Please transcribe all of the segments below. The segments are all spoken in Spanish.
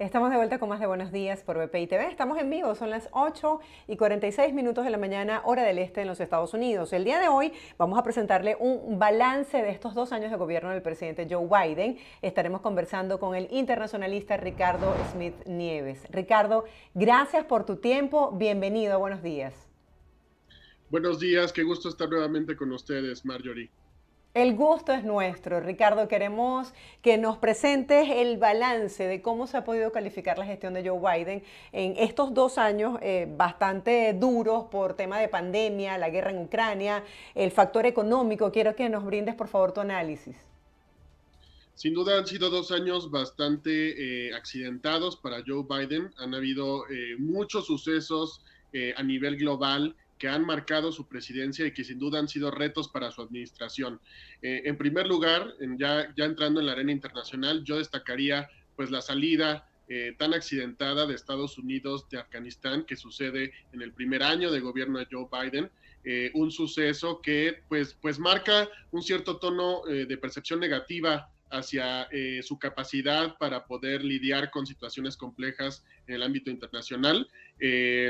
Estamos de vuelta con más de Buenos Días por BPI TV. Estamos en vivo, son las 8:46 de la mañana, hora del este en los Estados Unidos. El día de hoy vamos a presentarle un balance de estos 2 años de gobierno del presidente Joe Biden. Estaremos conversando con el internacionalista Ricardo Smith Nieves. Ricardo, gracias por tu tiempo. Bienvenido, buenos días. Buenos días, qué gusto estar nuevamente con ustedes, Marjorie. El gusto es nuestro, Ricardo. Queremos que nos presentes el balance de cómo se ha podido calificar la gestión de Joe Biden en estos 2 años bastante duros por tema de pandemia, la guerra en Ucrania, el factor económico. Quiero que nos brindes, por favor, tu análisis. Sin duda han sido 2 años bastante accidentados para Joe Biden. Han habido muchos sucesos a nivel global que han marcado su presidencia y que sin duda han sido retos para su administración. En primer lugar, ya entrando en la arena internacional, yo destacaría pues la salida tan accidentada de Estados Unidos de Afganistán que sucede en el primer año de gobierno de Joe Biden. Un suceso que pues marca un cierto tono de percepción negativa hacia su capacidad para poder lidiar con situaciones complejas en el ámbito internacional.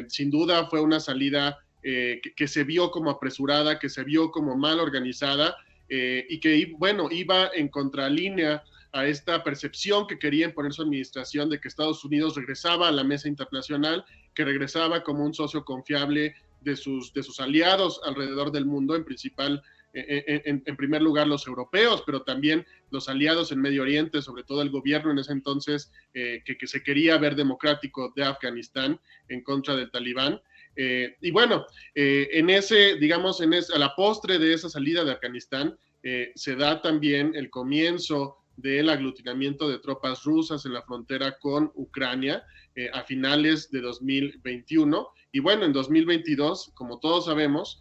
Sin duda fue una salida que se vio como apresurada, que se vio como mal organizada y que, bueno, iba en contralínea a esta percepción que quería imponer su administración de que Estados Unidos regresaba a la mesa internacional, que regresaba como un socio confiable de sus aliados alrededor del mundo, en primer lugar los europeos, pero también los aliados en Medio Oriente, sobre todo el gobierno en ese entonces que se quería ver democrático de Afganistán en contra del Talibán. Y bueno, a la postre de esa salida de Afganistán, se da también el comienzo del aglutinamiento de tropas rusas en la frontera con Ucrania a finales de 2021. Y bueno, en 2022, como todos sabemos,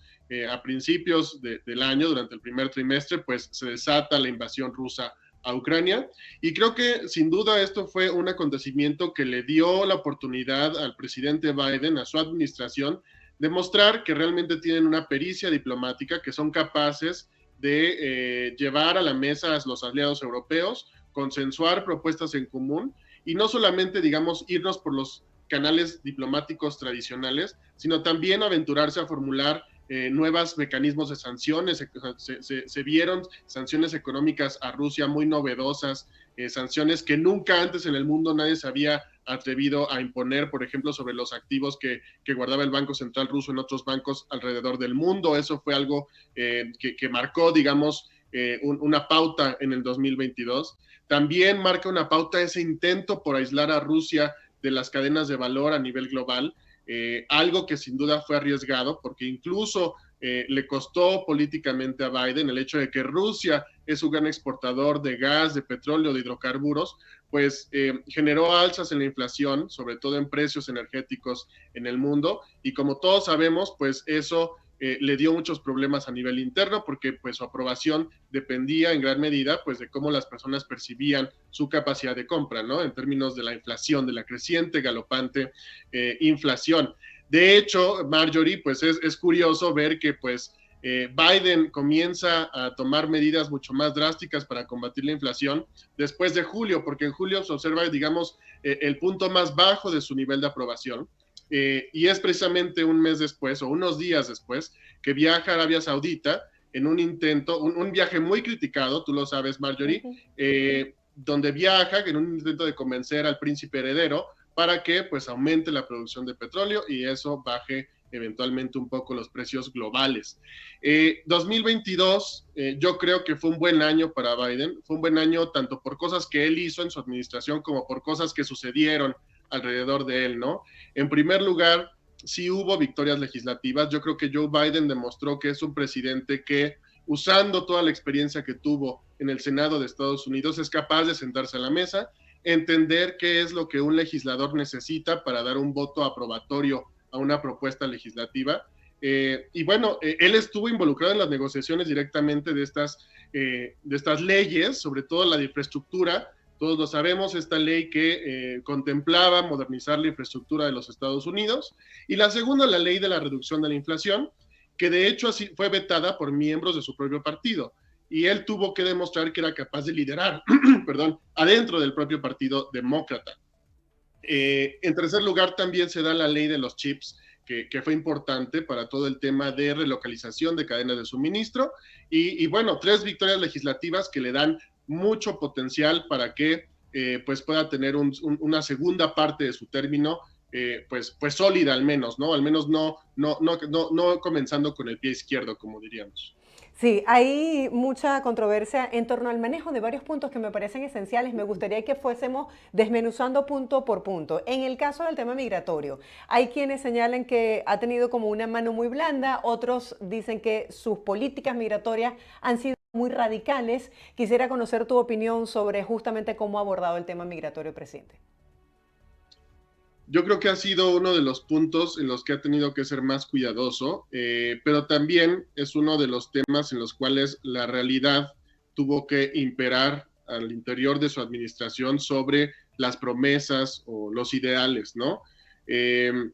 a principios del año, durante el primer trimestre, pues se desata la invasión rusa a Ucrania. Y creo que sin duda esto fue un acontecimiento que le dio la oportunidad al presidente Biden, a su administración, de mostrar que realmente tienen una pericia diplomática, que son capaces de llevar a la mesa a los aliados europeos, consensuar propuestas en común y no solamente, digamos, irnos por los canales diplomáticos tradicionales, sino también aventurarse a formular nuevos mecanismos de sanciones. Se vieron sanciones económicas a Rusia muy novedosas, sanciones que nunca antes en el mundo nadie se había atrevido a imponer, por ejemplo, sobre los activos que guardaba el Banco Central ruso en otros bancos alrededor del mundo. Eso fue algo que marcó, digamos, una pauta en el 2022. También marca una pauta ese intento por aislar a Rusia de las cadenas de valor a nivel global, algo que sin duda fue arriesgado porque incluso le costó políticamente a Biden el hecho de que Rusia es un gran exportador de gas, de petróleo, de hidrocarburos, pues generó alzas en la inflación, sobre todo en precios energéticos en el mundo, y como todos sabemos, pues eso le dio muchos problemas a nivel interno porque pues su aprobación dependía en gran medida pues de cómo las personas percibían su capacidad de compra, ¿no? En términos de la inflación, de la creciente, galopante inflación. De hecho, Marjorie, pues es curioso ver que pues Biden comienza a tomar medidas mucho más drásticas para combatir la inflación después de julio, porque en julio se observa, digamos, el punto más bajo de su nivel de aprobación. Y es precisamente un mes después o unos días después que viaja a Arabia Saudita en un intento, un viaje muy criticado, tú lo sabes, Marjorie, donde viaja en un intento de convencer al príncipe heredero para que pues aumente la producción de petróleo y eso baje eventualmente un poco los precios globales. 2022 yo creo que fue un buen año para Biden, fue un buen año tanto por cosas que él hizo en su administración como por cosas que sucedieron alrededor de él, ¿no? En primer lugar, sí hubo victorias legislativas. Yo creo que Joe Biden demostró que es un presidente que, usando toda la experiencia que tuvo en el Senado de Estados Unidos, es capaz de sentarse a la mesa, entender qué es lo que un legislador necesita para dar un voto aprobatorio a una propuesta legislativa. Y bueno, él estuvo involucrado en las negociaciones directamente de estas leyes, sobre todo la de infraestructura. Todos lo sabemos, esta ley que contemplaba modernizar la infraestructura de los Estados Unidos. Y la segunda, la ley de la reducción de la inflación, que de hecho así fue vetada por miembros de su propio partido. Y él tuvo que demostrar que era capaz de liderar, perdón, adentro del propio partido demócrata. En tercer lugar, también se da la ley de los chips, que fue importante para todo el tema de relocalización de cadenas de suministro. Y bueno, 3 victorias legislativas que le dan mucho potencial para que pues pueda tener una segunda parte de su término pues sólida al menos, ¿no? Al menos no comenzando con el pie izquierdo, como diríamos. Sí, hay mucha controversia en torno al manejo de varios puntos que me parecen esenciales. Me gustaría que fuésemos desmenuzando punto por punto. En el caso del tema migratorio, hay quienes señalan que ha tenido como una mano muy blanda, otros dicen que sus políticas migratorias han sido muy radicales. Quisiera conocer tu opinión sobre justamente cómo ha abordado el tema migratorio, presidente. Yo creo que ha sido uno de los puntos en los que ha tenido que ser más cuidadoso, pero también es uno de los temas en los cuales la realidad tuvo que imperar al interior de su administración sobre las promesas o los ideales, ¿no? En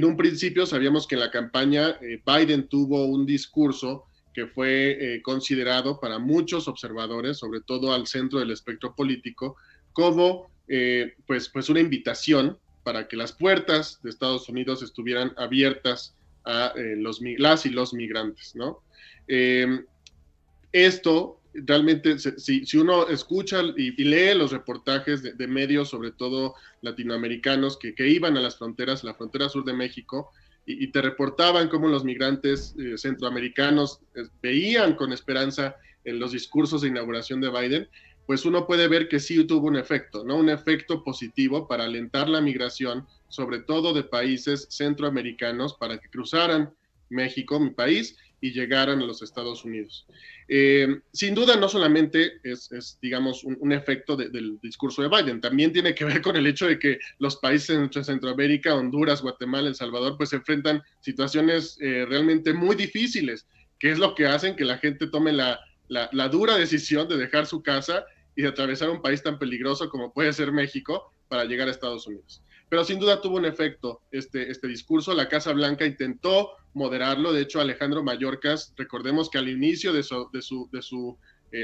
un principio sabíamos que en la campaña Biden tuvo un discurso que fue considerado para muchos observadores, sobre todo al centro del espectro político, como pues una invitación para que las puertas de Estados Unidos estuvieran abiertas a las y los migrantes, ¿no? Esto realmente, si uno escucha y lee los reportajes de medios, sobre todo latinoamericanos, que iban a las fronteras, la frontera sur de México, y te reportaban cómo los migrantes centroamericanos veían con esperanza en los discursos de inauguración de Biden, pues uno puede ver que sí tuvo un efecto, ¿no? Un efecto positivo para alentar la migración, sobre todo de países centroamericanos, para que cruzaran México, mi país, y llegaran a los Estados Unidos. Sin duda, no solamente es digamos, un efecto del discurso de Biden, también tiene que ver con el hecho de que los países de Centroamérica, Honduras, Guatemala, El Salvador, pues enfrentan situaciones realmente muy difíciles, que es lo que hacen que la gente tome la dura decisión de dejar su casa y de atravesar un país tan peligroso como puede ser México para llegar a Estados Unidos. Pero sin duda tuvo un efecto este discurso. La Casa Blanca intentó moderarlo. De hecho, Alejandro Mayorkas, recordemos que al inicio de su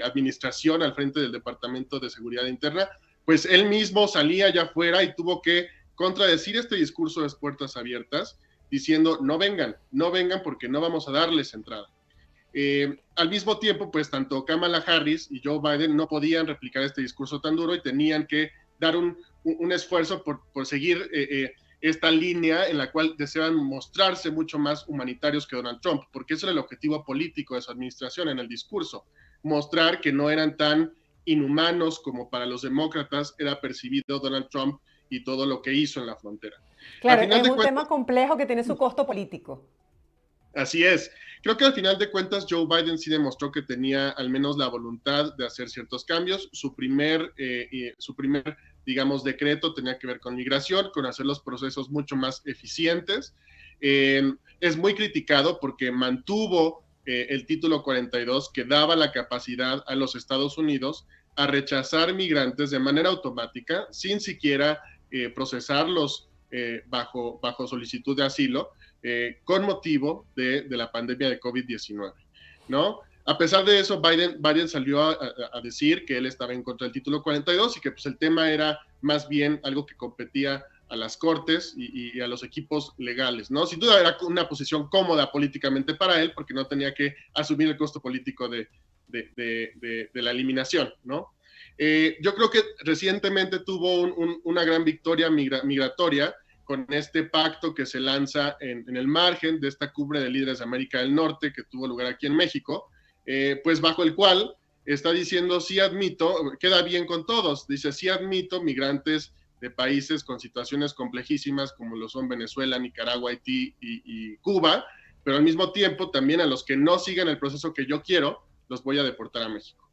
administración al frente del Departamento de Seguridad Interna, pues él mismo salía allá afuera y tuvo que contradecir este discurso de puertas abiertas, diciendo no vengan porque no vamos a darles entrada. Al mismo tiempo, pues tanto Kamala Harris y Joe Biden no podían replicar este discurso tan duro y tenían que dar un esfuerzo por seguir esta línea en la cual desean mostrarse mucho más humanitarios que Donald Trump, porque eso era el objetivo político de su administración en el discurso, mostrar que no eran tan inhumanos como para los demócratas era percibido Donald Trump y todo lo que hizo en la frontera. Claro, es un tema complejo que tiene su costo político. Así es. Creo que al final de cuentas Joe Biden sí demostró que tenía al menos la voluntad de hacer ciertos cambios. Su primer, digamos, decreto tenía que ver con migración, con hacer los procesos mucho más eficientes. Es muy criticado porque mantuvo el título 42 que daba la capacidad a los Estados Unidos a rechazar migrantes de manera automática sin siquiera procesarlos bajo solicitud de asilo. Con motivo de la pandemia de COVID-19, ¿no? A pesar de eso, Biden salió a decir que él estaba en contra del título 42 y que pues, el tema era más bien algo que competía a las cortes y a los equipos legales, ¿no? Sin duda era una posición cómoda políticamente para él porque no tenía que asumir el costo político de la eliminación, ¿no? Yo creo que recientemente tuvo una gran victoria migratoria con este pacto que se lanza en el margen de esta cumbre de líderes de América del Norte que tuvo lugar aquí en México, pues bajo el cual está diciendo, sí admito, queda bien con todos, dice, sí admito migrantes de países con situaciones complejísimas como lo son Venezuela, Nicaragua, Haití y Cuba, pero al mismo tiempo también a los que no sigan el proceso que yo quiero, los voy a deportar a México.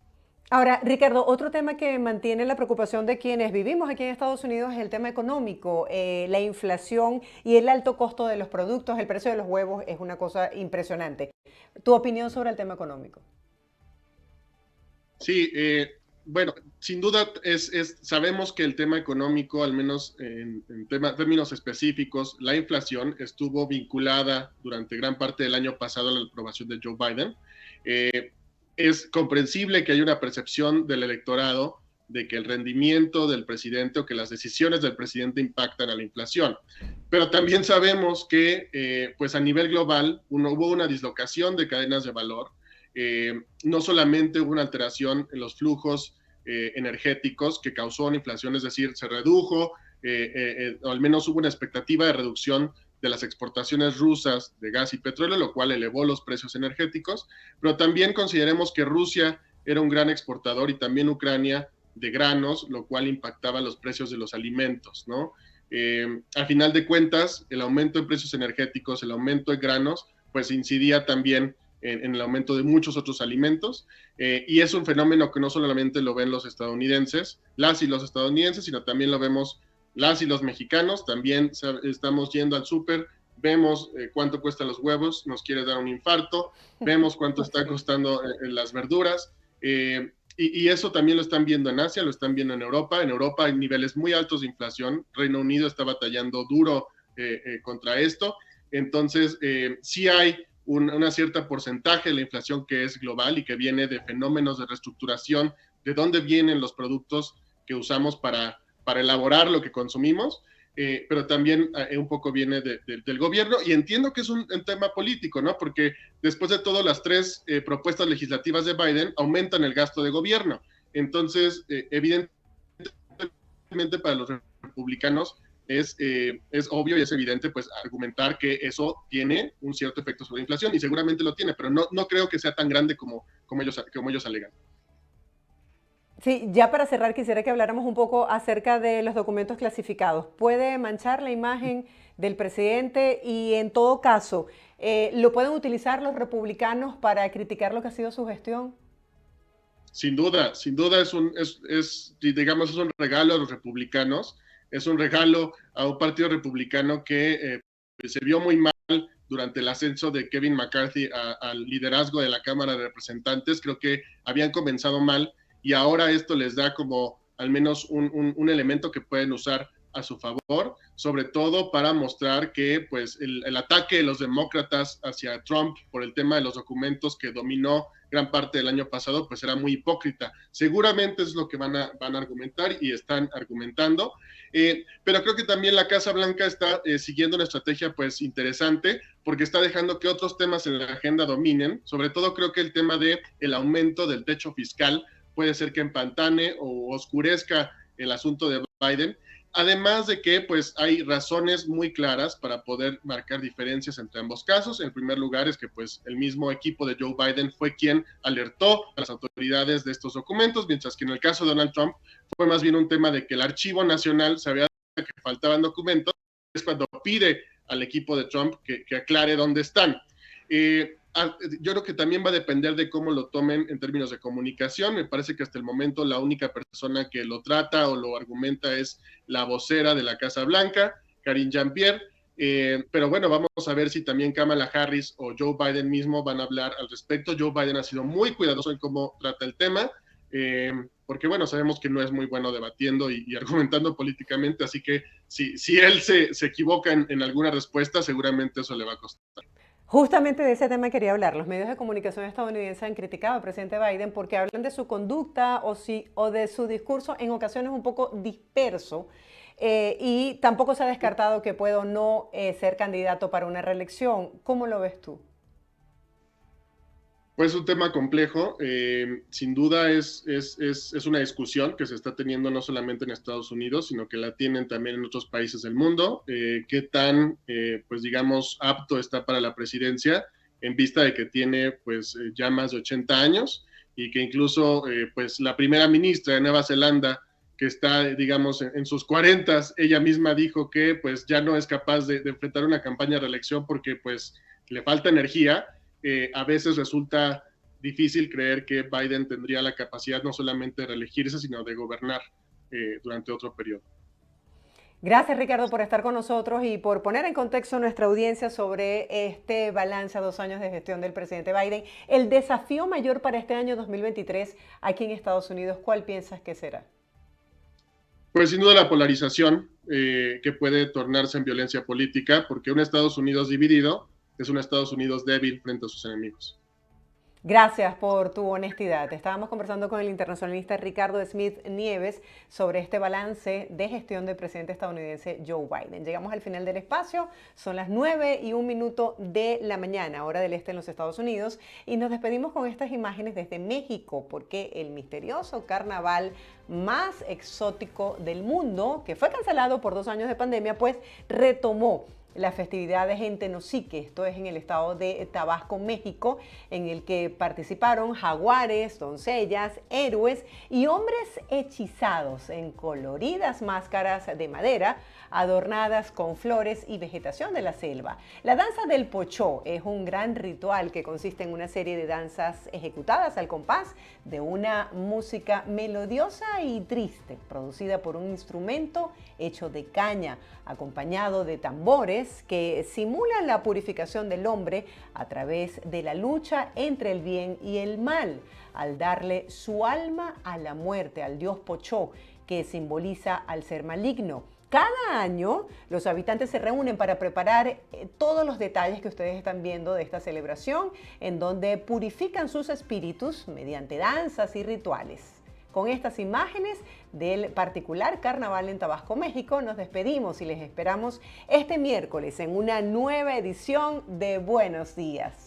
Ahora, Ricardo, otro tema que mantiene la preocupación de quienes vivimos aquí en Estados Unidos es el tema económico, la inflación y el alto costo de los productos. El precio de los huevos es una cosa impresionante. ¿Tu opinión sobre el tema económico? Sí, bueno, sin duda sabemos que el tema económico, al menos términos específicos, la inflación estuvo vinculada durante gran parte del año pasado a la aprobación de Joe Biden. Es comprensible que haya una percepción del electorado de que el rendimiento del presidente o que las decisiones del presidente impactan a la inflación. Pero también sabemos que pues a nivel global hubo una dislocación de cadenas de valor, no solamente hubo una alteración en los flujos energéticos que causó una inflación, es decir, se redujo, o al menos hubo una expectativa de reducción de las exportaciones rusas de gas y petróleo, lo cual elevó los precios energéticos, pero también consideremos que Rusia era un gran exportador y también Ucrania de granos, lo cual impactaba los precios de los alimentos, ¿no? Al final de cuentas, el aumento en precios energéticos, el aumento de granos, pues incidía también en el aumento de muchos otros alimentos, y es un fenómeno que no solamente lo ven los estadounidenses, las y los estadounidenses, sino también lo vemos las y los mexicanos. También estamos yendo al súper, vemos cuánto cuestan los huevos, nos quiere dar un infarto, vemos cuánto está costando las verduras, y eso también lo están viendo en Asia, lo están viendo en Europa. En Europa hay niveles muy altos de inflación, Reino Unido está batallando duro contra esto, entonces sí hay una cierta porcentaje de la inflación que es global y que viene de fenómenos de reestructuración, de dónde vienen los productos que usamos para elaborar lo que consumimos, pero también un poco viene del gobierno, y entiendo que es un tema político, ¿no? Porque después de todo, las tres propuestas legislativas de Biden aumentan el gasto de gobierno. Entonces, evidentemente para los republicanos es obvio y es evidente pues argumentar que eso tiene un cierto efecto sobre la inflación, y seguramente lo tiene, pero no creo que sea tan grande como ellos alegan. Sí, ya para cerrar quisiera que habláramos un poco acerca de los documentos clasificados. ¿Puede manchar la imagen del presidente y en todo caso, lo pueden utilizar los republicanos para criticar lo que ha sido su gestión? Sin duda digamos, es un regalo a los republicanos, es un regalo a un partido republicano que se vio muy mal durante el ascenso de Kevin McCarthy al liderazgo de la Cámara de Representantes. Creo que habían comenzado mal, y ahora esto les da como al menos un elemento que pueden usar a su favor, sobre todo para mostrar que pues el ataque de los demócratas hacia Trump por el tema de los documentos que dominó gran parte del año pasado, pues era muy hipócrita. Seguramente es lo que van a argumentar y están argumentando, pero creo que también la Casa Blanca está siguiendo una estrategia pues interesante, porque está dejando que otros temas en la agenda dominen. Sobre todo creo que el tema de el aumento del techo fiscal puede ser que empantane o oscurezca el asunto de Biden, además de que pues hay razones muy claras para poder marcar diferencias entre ambos casos. En primer lugar es que pues el mismo equipo de Joe Biden fue quien alertó a las autoridades de estos documentos, mientras que en el caso de Donald Trump fue más bien un tema de que el Archivo Nacional sabía que faltaban documentos, es cuando pide al equipo de Trump que aclare dónde están. Yo creo que también va a depender de cómo lo tomen en términos de comunicación. Me parece que hasta el momento la única persona que lo trata o lo argumenta es la vocera de la Casa Blanca, Karine Jean-Pierre, pero bueno, vamos a ver si también Kamala Harris o Joe Biden mismo van a hablar al respecto. Joe Biden ha sido muy cuidadoso en cómo trata el tema, porque bueno, sabemos que no es muy bueno debatiendo y argumentando políticamente, así que si él se equivoca en alguna respuesta, seguramente eso le va a costar. Justamente de ese tema quería hablar. Los medios de comunicación estadounidenses han criticado al presidente Biden porque hablan de su conducta o de su discurso en ocasiones un poco disperso, y tampoco se ha descartado que pueda o no ser candidato para una reelección. ¿Cómo lo ves tú? Pues un tema complejo, sin duda es una discusión que se está teniendo no solamente en Estados Unidos, sino que la tienen también en otros países del mundo. ¿Qué tan, pues digamos, apto está para la presidencia, en vista de que tiene pues ya más de 80 años, y que incluso pues la primera ministra de Nueva Zelanda, que está, digamos, en sus 40, ella misma dijo que pues ya no es capaz de enfrentar una campaña de reelección porque pues le falta energía? A veces resulta difícil creer que Biden tendría la capacidad no solamente de reelegirse, sino de gobernar durante otro periodo. Gracias, Ricardo, por estar con nosotros y por poner en contexto a nuestra audiencia sobre este balance a 2 años de gestión del presidente Biden. El desafío mayor para este año 2023 aquí en Estados Unidos, ¿cuál piensas que será? Pues sin duda la polarización, que puede tornarse en violencia política, porque un Estados Unidos dividido es un Estados Unidos débil frente a sus enemigos. Gracias por tu honestidad. Estábamos conversando con el internacionalista Ricardo Smith Nieves sobre este balance de gestión del presidente estadounidense Joe Biden. Llegamos al final del espacio, son las 9:01 de la mañana, hora del este en los Estados Unidos, y nos despedimos con estas imágenes desde México, porque el misterioso carnaval más exótico del mundo, que fue cancelado por 2 años de pandemia, pues retomó las festividades en Tenosique, esto es en el estado de Tabasco, México, en el que participaron jaguares, doncellas, héroes y hombres hechizados en coloridas máscaras de madera adornadas con flores y vegetación de la selva. La danza del pochó es un gran ritual que consiste en una serie de danzas ejecutadas al compás de una música melodiosa y triste, producida por un instrumento hecho de caña, acompañado de tambores que simulan la purificación del hombre a través de la lucha entre el bien y el mal, al darle su alma a la muerte, al dios Pochó, que simboliza al ser maligno. Cada año los habitantes se reúnen para preparar todos los detalles que ustedes están viendo de esta celebración, en donde purifican sus espíritus mediante danzas y rituales. Con estas imágenes del particular carnaval en Tabasco, México, nos despedimos y les esperamos este miércoles en una nueva edición de Buenos Días.